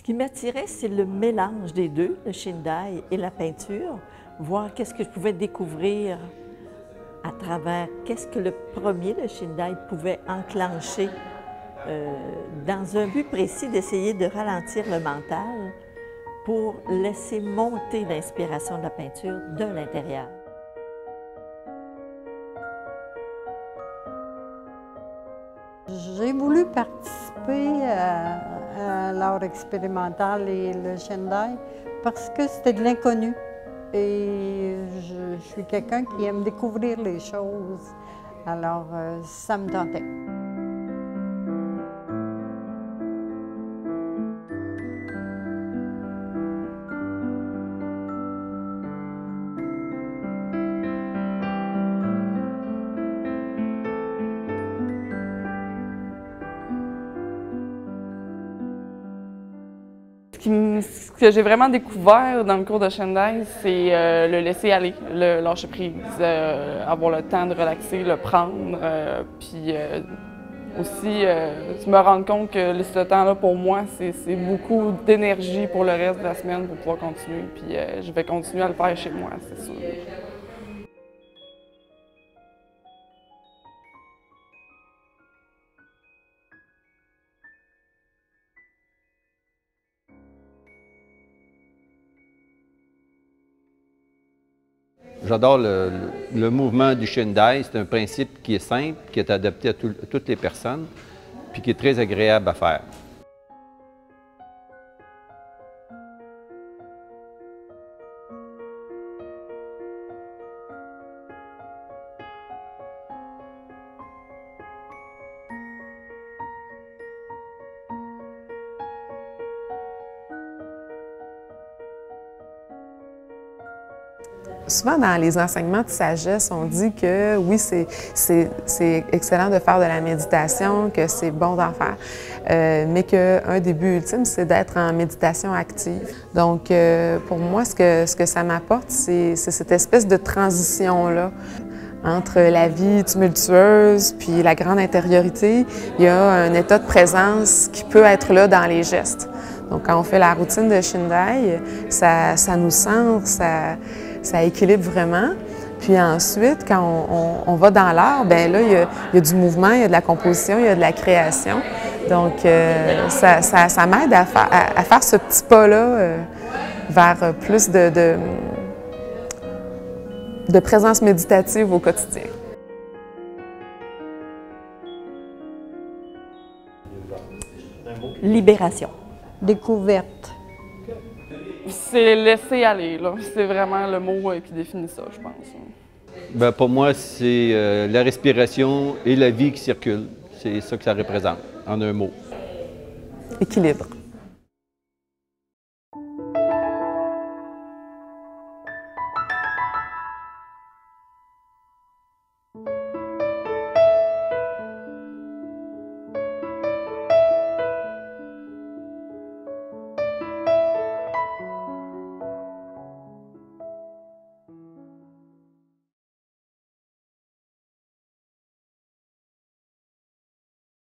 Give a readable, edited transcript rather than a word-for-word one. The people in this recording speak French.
Ce qui m'attirait, c'est le mélange des deux, le Shindai et la peinture, voir qu'est-ce que je pouvais découvrir à travers qu'est-ce que le premier, le Shindai, pouvait enclencher dans un but précis d'essayer de ralentir le mental pour laisser monter l'inspiration de la peinture de l'intérieur. J'ai voulu participer à l'art expérimental et le Shindai parce que c'était de l'inconnu. Et je suis quelqu'un qui aime découvrir les choses. Alors, ça me tentait. Ce que j'ai vraiment découvert dans le cours de Shindai, c'est le laisser aller, le lâcher prise, avoir le temps de relaxer, le prendre, puis aussi me rendre compte que ce temps-là, pour moi, c'est beaucoup d'énergie pour le reste de la semaine pour pouvoir continuer, puis je vais continuer à le faire chez moi, c'est sûr. J'adore le mouvement du Shindai. C'est un principe qui est simple, qui est adapté à toutes les personnes, puis qui est très agréable à faire. Souvent, dans les enseignements de sagesse, on dit que oui, c'est excellent de faire de la méditation, que c'est bon d'en faire, mais qu'un des buts ultimes, c'est d'être en méditation active. Donc, pour moi, ce que ça m'apporte, c'est cette espèce de transition-là entre la vie tumultueuse puis la grande intériorité. Il y a un état de présence qui peut être là dans les gestes. Donc, quand on fait la routine de Shindai, ça nous centre, ça équilibre vraiment. Puis ensuite, quand on va dans l'art, bien là, il y a du mouvement, il y a de la composition, il y a de la création. Donc, ça m'aide à faire ce petit pas-là vers plus de présence méditative au quotidien. Libération. Découverte. C'est laisser aller, là. C'est vraiment le mot qui définit ça, je pense. Bien, pour moi, c'est la respiration et la vie qui circule. C'est ça que ça représente, en un mot. Équilibre.